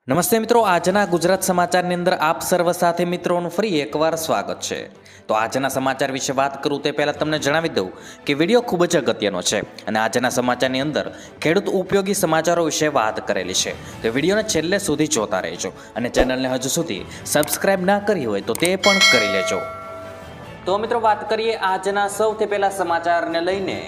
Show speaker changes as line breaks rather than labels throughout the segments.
નમસ્તે મિત્રો, આજના ગુજરાત સમાચારની અંદર આપ સર્વ સાથે મિત્રોનું ફરી એકવાર સ્વાગત છે. તો આજના સમાચાર વિશે વાત કરું તે પહેલાં તમને જણાવી દઉં કે વિડીયો ખૂબ જ અગત્યનો છે અને આજના સમાચારની અંદર ખેડૂત ઉપયોગી સમાચારો વિશે વાત કરેલી છે. તો વિડીયોને છેલ્લે સુધી જોતા રહેજો અને ચેનલને હજુ સુધી સબસ્ક્રાઇબ ના કરી હોય તો તે પણ કરી લેજો. તો મિત્રો વાત કરીએ આજના સૌથી પહેલા સમાચારને લઈને.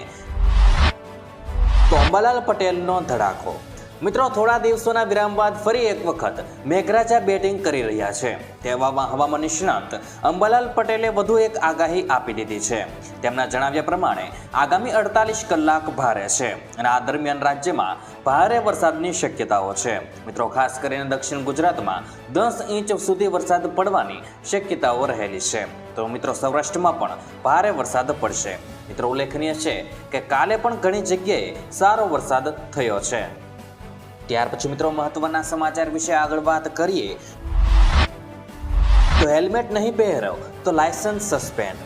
તો અંબાલાલ પટેલનો ધડાકો. મિત્રો, થોડા દિવસોના વિરામ બાદ ફરી એક વખત મેઘરાજા બેટિંગ કરી રહ્યા છે. તેવામાં હવામાન નિષ્ણાંત અંબાલાલ પટેલે વધુ એક આગાહી આપી દીધી છે. તેમના જણાવ્યા પ્રમાણે આગામી 48 કલાક ભારે છે અને આ દરમિયાન રાજ્યમાં ભારે વરસાદની શક્યતાઓ છે. મિત્રો, ખાસ કરીને દક્ષિણ ગુજરાતમાં 10 ઇંચ સુધી વરસાદ પડવાની શક્યતાઓ રહેલી છે. તો મિત્રો, સૌરાષ્ટ્રમાં પણ ભારે વરસાદ પડશે. મિત્રો, ઉલ્લેખનીય છે કે કાલે પણ ઘણી જગ્યાએ સારો વરસાદ થયો છે. ત્યાર પછી મિત્રો મહત્વના સમાચાર વિશે આગળ વાત કરીએ તો હેલ્મેટ નહીં પહેરો તો લાયસન્સ સસ્પેન્ડ.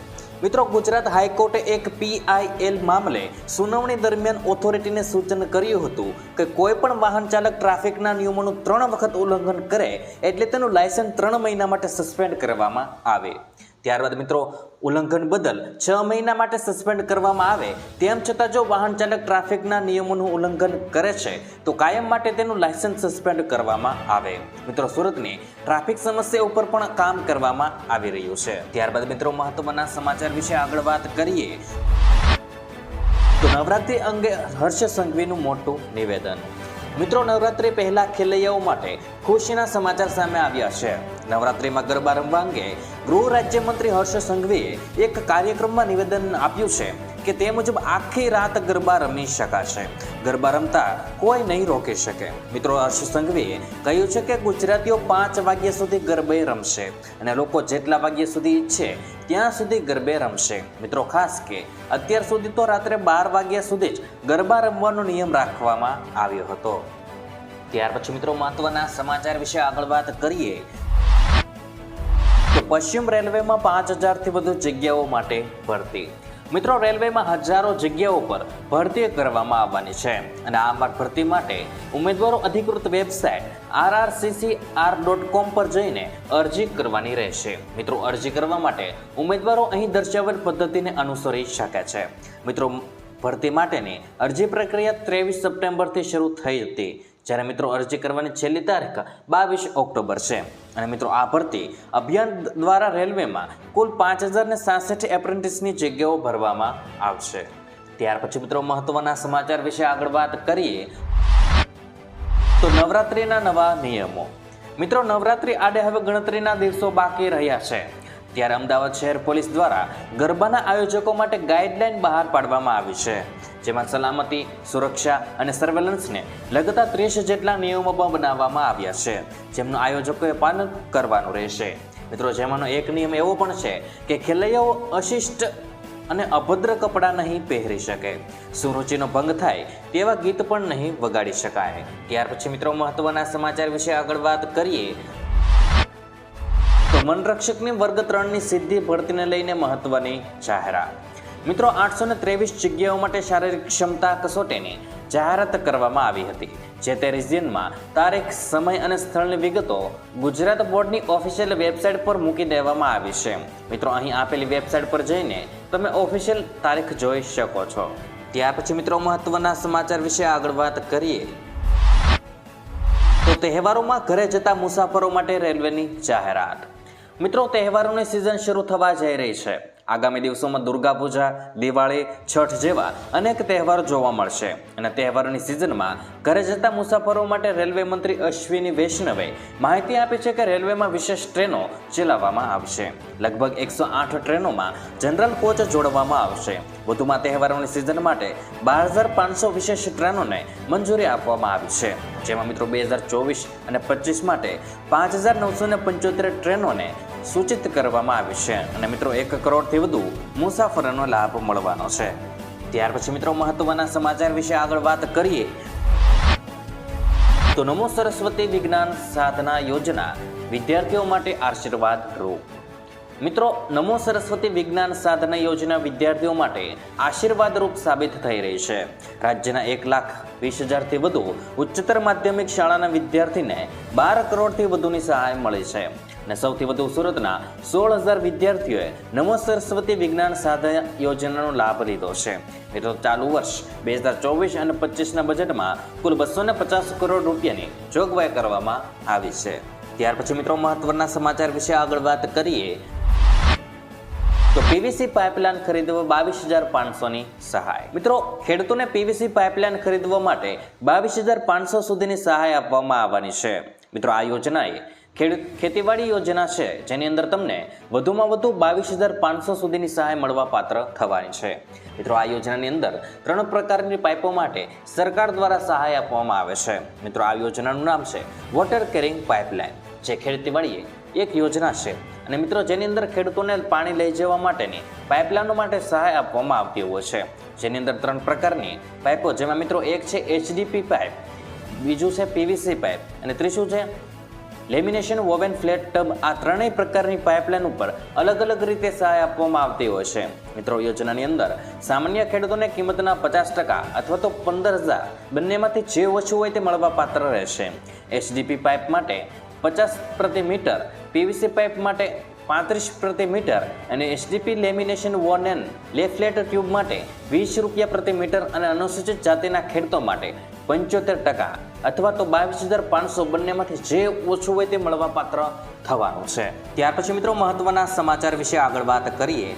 મિત્રો, ગુજરાત હાઈકોર્ટે એક PIL મામલે સુનાવણી દરમિયાન ઓથોરિટીને સૂચન કર્યું હતું કે કોઈ પણ વાહન ચાલક ટ્રાફિકના નિયમોનું 3 વખત ઉલ્લંઘન કરે એટલે તેનું લાયસન્સ 3 મહિના માટે સસ્પેન્ડ કરવામાં આવે. ત્યારબાદ મિત્રો ઉલ્લંઘન બદલ 6 મહિના માટે સસ્પેન્ડ કરવામાં આવે. તેમ છતાં જો વાહન ચાલક ટ્રાફિકના નિયમોનું ઉલ્લંઘન કરે છે તો કાયમ માટે તેનું લાયસન્સ સસ્પેન્ડ કરવામાં આવે. મિત્રો, સુરતની ટ્રાફિક સમસ્યા ઉપર પણ કામ કરવામાં આવી રહ્યું છે. ત્યારબાદ મિત્રો મહત્વના સમાચાર વિશે આગળ વાત કરીએ તો નવરાત્રી અંગે હર્ષ સંઘવીનું મોટું નિવેદન. મિત્રો, નવરાત્રી પહેલા ખેલૈયાઓ માટે ખુશીના સમાચાર સામે આવ્યા છે. નવરાત્રીમાં ગરબા રમવા અંગે ગૃહ રાજ્યમંત્રી હર્ષ સંઘવીએ એક કાર્યક્રમમાં નિવેદન આપ્યું છે કે તે મુજબ આખી રાત ગરબા રમી શકાશે. ગરબા રમતા કોઈ નહીં રોકી શકે. મિત્રો, હર્ષ સંઘવીએ કહ્યું છે કે ગુજરાતીઓ 5 વાગ્યા સુધી ગરબે રમશે અને લોકો જેટલા વાગ્યા સુધી ઈચ્છે ત્યાં સુધી ગરબે રમશે. મિત્રો, ખાસ કે અત્યાર સુધી તો રાત્રે 12 વાગ્યા સુધી જ ગરબા રમવાનો નિયમ રાખવામાં આવ્યો હતો. ત્યાર પછી મિત્રો મહત્વના સમાચાર વિશે આગળ વાત કરીએ તો પશ્ચિમ રેલવેમાં 5000થી વધુ જગ્યાઓ માટે ભરતી. મિત્રો, રેલવેમાં હજારો જગ્યાઓ પર ભરતી કરવામાં આવવાની છે અને આ ભરતી માટે ઉમેદવારો અધિકૃત વેબસાઇટ rrccr.com પર જઈને અરજી કરવાની રહેશે. મિત્રો, અરજી કરવા માટે ઉમેદવારો અહીં દર્શાવેલ પદ્ધતિને અનુસરી શકે છે. મિત્રો, ભરતી માટેની અરજી પ્રક્રિયા 23 સપ્ટેમ્બરથી શરૂ થઈ હતી, જ્યારે મિત્રો અરજી કરવાની છેલ્લી તારીખ 22 ઓક્ટોબર છે. અને મિત્રો આ ભરતી અભિયાન દ્વારા રેલવેમાં કુલ 5066 એપ્રેન્ટિસની જગ્યાઓ ભરવામાં આવશે. ત્યાર પછી મિત્રો મહત્વના સમાચાર વિશે આગળ વાત કરીએ તો નવરાત્રિના નવા નિયમો. મિત્રો, નવરાત્રિ આડે હવે ગણતરીના દિવસો બાકી રહ્યા છે, ત્યારે અમદાવાદ શહેર પોલીસ દ્વારા ગરબાના આયોજકો માટે ગાઈડલાઈન બહાર પાડવામાં આવી છે, જેમાં સલામતી, સુરક્ષા અને સર્વેલન્સને લગતા 30 જેટલા નિયમો પણ બનાવવામાં આવ્યા છે, જેમનું આયોજકોએ પાલન કરવાનું રહેશે. મિત્રો, જેમાંનો એક નિયમ એવો પણ છે કે ખેલૈયાઓ અશિષ્ટ અને અભદ્ર કપડાં નહીં પહેરી શકે. સુરુચિનો ભંગ થાય તેવા ગીત પણ નહીં વગાડી શકાય. ત્યાર પછી મિત્રો મહત્વના સમાચાર વિશે આગળ વાત કરીએ તો વનરક્ષકની વર્ગ 3ની સીધી ભરતીને લઈને મહત્વની જાહેરાત. મિત્રો, 823 જગ્યાઓ માટે શારીરિક ક્ષમતા કસોટીની જાહેરાત કરવામાં આવી હતી. જે તે રિજિયનમાં તારીખ, સમય અને સ્થળની વિગતો ગુજરાત બોર્ડની ઓફિશિયલ વેબસાઇટ પર મૂકી દેવામાં આવી છે. મિત્રો, અહીં આપેલી વેબસાઇટ પર જઈને તમે ઓફિશિયલ તારીખ જોઈ શકો છો. ત્યાર પછી મિત્રો મહત્વના સમાચાર વિશે આગળ વાત કરીએ તો તહેવારોમાં ઘરે જતા મુસાફરો માટે રેલવેની જાહેરાત. મિત્રો, તહેવારોની સિઝન શરૂ થવા જઈ રહી છે. આગામી દિવસોમાં દુર્ગા પૂજા, દિવાળી, છઠ જેવા અનેક તહેવારો જોવા મળશે અને તહેવારોની સિઝનમાં ઘરે જતા મુસાફરો માટે રેલવે મંત્રી અશ્વિની વૈષ્ણવે માહિતી આપી છે કે રેલવેમાં વિશેષ ટ્રેનો ચલાવવામાં આવશે. લગભગ 108 ટ્રેનોમાં જનરલ કોચ જોડવામાં આવશે. વધુમાં તહેવારોની સિઝન માટે 12500 વિશેષ ટ્રેનોને મંજૂરી આપવામાં આવી છે, જેમાં મિત્રો 2024 અને 25 માટે 5975 ટ્રેનોને સૂચિત કરવામાં આવી છે અને મિત્રો 1 કરોડથી વધુ મુસાફરોનો લાભ મળવાનો છે. ત્યાર પછી મિત્રો મહત્વના સમાચાર વિશે આગળ વાત કરીએ તો નમો સરસ્વતી વિજ્ઞાન સાધના યોજના વિદ્યાર્થીઓ માટે આશીર્વાદ રૂપ. મિત્રો, નમો સરસ્વતી વિજ્ઞાન સાધના યોજના વિદ્યાર્થીઓ માટે આશીર્વાદરૂપ સાબિત થઈ રહી છે. રાજ્યના 1,20,000થી વધુ ઉચ્ચતર માધ્યમિક શાળાના વિદ્યાર્થીને 12 કરોડથી વધુની સહાય મળી છે અને સૌથી વધુ સુરતના 16,000 વિદ્યાર્થીઓએ નમો સરસ્વતી વિજ્ઞાન સાધના યોજનાનો લાભ લીધો છે. મિત્રો, ચાલુ વર્ષ 2024 અને 25ના બજેટમાં કુલ 250 કરોડ રૂપિયાની જોગવાઈ કરવામાં આવી છે. ત્યાર પછી મિત્રો, મહત્વના સમાચાર વિશે આગળ વાત કરીએ તો પીવીસી પાઇપલાઇન ખરીદવા 22,500ની સહાય. મિત્રો, ખેડૂતોને પીવીસી પાઇપલાઇન ખરીદવા માટે 22,500 સુધીની સહાય આપવામાં આવવાની છે. મિત્રો, આ યોજનાએ ખેતીવાડી યોજના છે જેની અંદર તમને વધુમાં વધુ 22,500 સુધીની સહાય મળવા પાત્ર થવાની છે. મિત્રો, આ યોજનાની અંદર 3 પ્રકારની પાઇપો માટે સરકાર દ્વારા સહાય આપવામાં આવે છે. મિત્રો, આ યોજનાનું નામ છે વોટર કેરિંગ પાઇપલાઇન, જે ખેતીવાડીએ એક યોજના છે અને મિત્રો જેની અંદર ખેડૂતોને પાણી લઈ જવા માટેની પાઇપલાઇનો માટે સહાય આપવામાં આવતી હોય છે. જેની અંદર 3 પ્રકારની પાઇપો, જેમાં મિત્રો એક છે HDP પાઇપ, બીજું છે PVC પાઇપ અને ત્રીજું છે લેમિનેશન વોવેન ફ્લેટ ટબ. આ ત્રણેય પ્રકારની પાઇપલાઇન ઉપર અલગ અલગ રીતે સહાય આપવામાં આવતી હોય છે. મિત્રો, યોજનાની અંદર સામાન્ય ખેડૂતોને કિંમતના 50% અથવા તો 15,000 બંનેમાંથી જે ઓછું હોય તે મળવા પાત્ર રહેશે. HDP પાઇપ માટે 50 પ્રતિ મીટર, PVC પાઇપ માટે 35 પ્રતિ મીટર અને HDP લેમિનેશન વોનેન લે ફ્લેટ ટ્યુબ માટે 20 રૂપિયા પ્રતિ મીટર અને અનુસૂચિત જાતિના ખેડૂતો માટે 75% અથવા તો 22,500 બંનેમાંથી જે ઓછું હોય તે મળવા પાત્ર થવાનું છે. ત્યાર પછી મિત્રો, મહત્વના સમાચાર વિશે આગળ વાત કરીએ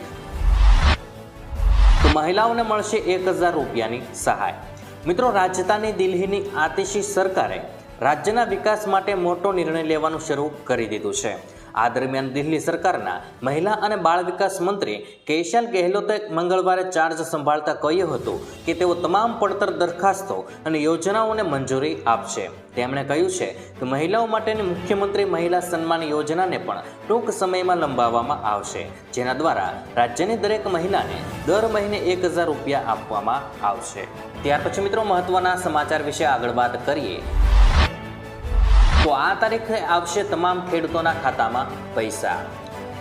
તો મહિલાઓને મળશે 1,000 રૂપિયાની સહાય. મિત્રો, રાજધાની દિલ્હીની આતિશી સરકારે રાજ્યના વિકાસ માટે મોટો નિર્ણય લેવાનું શરૂ કરી દીધું છે. આ દરમિયાન દિલ્હી સરકારના મહિલા અને બાળ વિકાસ મંત્રી કેશલ ગેહલોતે મંગળવારે ચાર્જ સંભાળતા કહ્યું હતું કે તેઓ તમામ પડતર દરખાસ્તો અને યોજનાઓને મંજૂરી આપશે. તેમણે કહ્યું છે કે મહિલાઓ માટેની મુખ્યમંત્રી મહિલા સન્માન યોજનાને પણ ટૂંક સમયમાં લંબાવવામાં આવશે, જેના દ્વારા રાજ્યની દરેક મહિલાને દર મહિને 1,000 રૂપિયા આપવામાં આવશે. ત્યાર પછી મિત્રો, મહત્વના સમાચાર વિશે આગળ વાત કરીએ તો આ તારીખે આવશે તમામ ખેડૂતોના ખાતામાં પૈસા.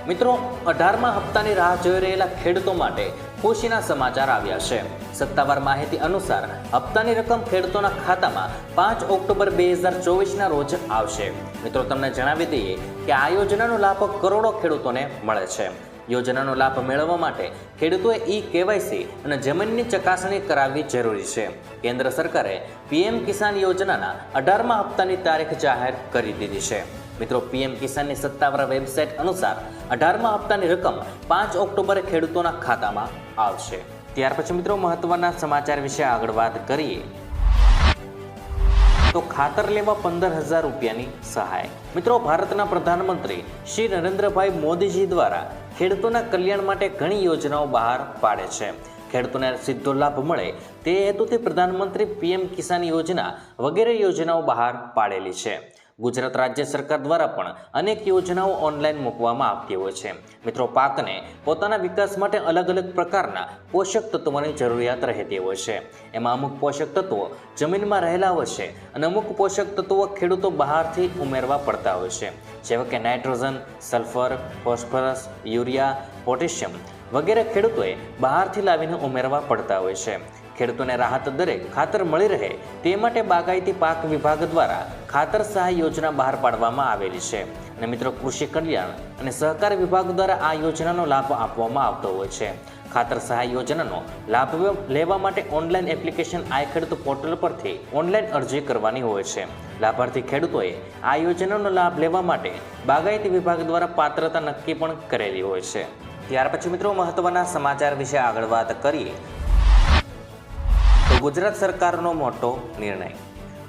મિત્રો, 18મા હપ્તાની રાહ જોઈ રહેલા ખેડૂતો માટે ખુશીના સમાચાર આવ્યા છે. સત્તાવાર માહિતી અનુસાર હપ્તાની રકમ ખેડૂતોના ખાતામાં 5 ઓક્ટોબર 2024ના રોજ આવશે. મિત્રો, તમને જણાવી દઈએ કે આ યોજનાનો લાભ કરોડો ખેડૂતોને મળે છે. યોજનાનો લાભ મેળવવા માટે ખેડૂતોએ KYC અને જમીનની ચકાસણી કરાવવી જરૂરી છે. કેન્દ્ર સરકારે PM કિસાન યોજનાના 18મા હપ્તાની તારીખ જાહેર કરી દીધી છે. મિત્રો, PM કિસાનની સત્તાવાર વેબસાઇટ અનુસાર 18મા હપ્તાની રકમ 5 ઓક્ટોબરે ખેડૂતોના ખાતામાં આવશે. ત્યાર પછી મિત્રો, મહત્વના સમાચાર વિશે આગળ વાત કરીએ તો ખાતર લેવા 15,000 રૂપિયાની સહાય. મિત્રો, ભારતના પ્રધાનમંત્રી શ્રી નરેન્દ્રભાઈ મોદીજી દ્વારા ખેડૂતોના કલ્યાણ માટે ઘણી યોજનાઓ બહાર પાડે છે. ખેડૂતોને સીધો લાભ મળે તે હેતુથી પ્રધાનમંત્રી PM કિસાન યોજના વગેરે યોજનાઓ બહાર પાડેલી છે. ગુજરાત રાજ્ય સરકાર દ્વારા પણ અનેક યોજનાઓ ઓનલાઈન મૂકવામાં આવતી હોય છે. મિત્રો, પાકને પોતાના વિકાસ માટે અલગ અલગ પ્રકારના પોષક તત્વોની જરૂરિયાત રહેતી હોય છે. એમાં અમુક પોષક તત્વો જમીનમાં રહેલા હોય છે અને અમુક પોષક તત્વો ખેડૂતો બહારથી ઉમેરવા પડતા હોય છે, જેવા કે nitrogen, sulphur, phosphorus, urea, potassium વગેરે ખેડૂતોએ બહારથી લાવીને ઉમેરવા પડતા હોય છે. ખેડૂતોને રાહત દરે ખાતર મળી રહે તે માટે બાગાયતી પાક વિભાગ દ્વારા ખાતર સહાય યોજના બહાર પાડવામાં આવેલી છે અને મિત્રો, કૃષિ કલ્યાણ અને સહકાર વિભાગ દ્વારા આ યોજનાનો લાભ આપવામાં આવતો હોય છે. ખાતર સહાય યોજનાનો લાભ લેવા માટે ઓનલાઈન એપ્લિકેશન આઈ ખેડૂત પોર્ટલ પરથી ઓનલાઈન અરજી કરવાની હોય છે. લાભાર્થી ખેડૂતોએ આ યોજનાનો લાભ લેવા માટે બાગાયતી વિભાગ દ્વારા પાત્રતા નક્કી પણ કરેલી હોય છે. ત્યાર પછી મિત્રો, મહત્વના સમાચાર વિશે આગળ વાત કરીએ તો ગુજરાત સરકારનો મોટો નિર્ણય.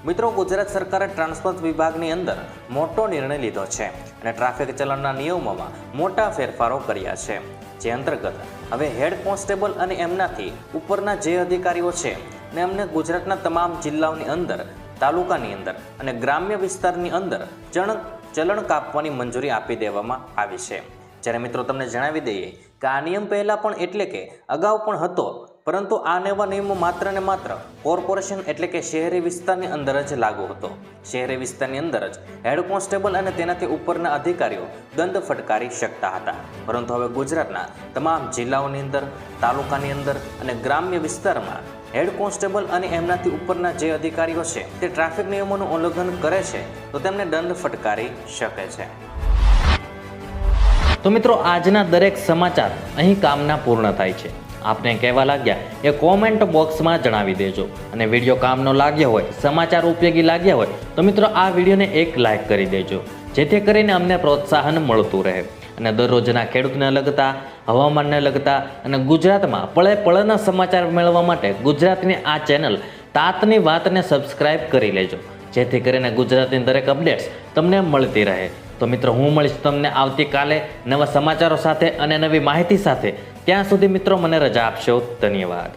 મિત્રો, ગુજરાત સરકારે ટ્રાન્સપોર્ટ વિભાગની અંદર મોટો નિર્ણય લીધો છે અને ટ્રાફિક ચલણના નિયમોમાં મોટા ફેરફારો કર્યા છે. જે અંતર્ગત હવે હેડ કોન્સ્ટેબલ અને એમનાથી ઉપરના જે અધિકારીઓ છે ને એમને ગુજરાતના તમામ જિલ્લાઓની અંદર, તાલુકાની અંદર અને ગ્રામ્ય વિસ્તારની અંદર ચલણ કાપવાની મંજૂરી આપી દેવામાં આવી છે. જ્યારે મિત્રો, તમને જણાવી દઈએ કે આ નિયમ પહેલાં પણ એટલે કે અગાઉ પણ હતો, પરંતુ આ નવા નિયમો માત્ર ને માત્ર કોર્પોરેશન એટલે કે શહેરી વિસ્તારની અંદર જ લાગુ હતો. શહેરી વિસ્તારની અંદર જ હેડ કોન્સ્ટેબલ અને તેનાથી ઉપરના અધિકારીઓ દંડ ફટકારી શકતા હતા. પરંતુ હવે ગુજરાતના તમામ જિલ્લાઓની અંદર, તાલુકાની અંદર અને ગ્રામ્ય વિસ્તારમાં હેડ કોન્સ્ટેબલ અને એમનાથી ઉપરના જે અધિકારીઓ છે તે ટ્રાફિક નિયમોનું ઉલ્લંઘન કરે છે તો તેમને દંડ ફટકારી શકે છે. તો મિત્રો, આજના દરેક સમાચાર અહીં કામના પૂર્ણ થાય છે. આપને કહેવા લાગ્યા એ કોમેન્ટ બોક્સમાં જણાવી દેજો. અને વિડીયો કામનો લાગ્યો હોય, સમાચાર ઉપયોગી લાગ્યા હોય તો મિત્રો આ વિડીયોને એક લાઈક કરી દેજો, જેથી કરીને અમને પ્રોત્સાહન મળતું રહે અને દરરોજના ખેડૂતને લગતા, હવામાનને લગતા અને ગુજરાતમાં પળે પળના સમાચાર મેળવવા માટે ગુજરાતની આ ચેનલ તાતની વાતને સબસ્ક્રાઇબ કરી લેજો, જેથી કરીને ગુજરાતની દરેક અપડેટ્સ તમને મળતી રહે. તો મિત્રો, હું મળીશ તમને આવતીકાલે નવા સમાચારો સાથે અને નવી માહિતી સાથે. ત્યાં સુધી મિત્રો મને રજા આપશો. ધન્યવાદ.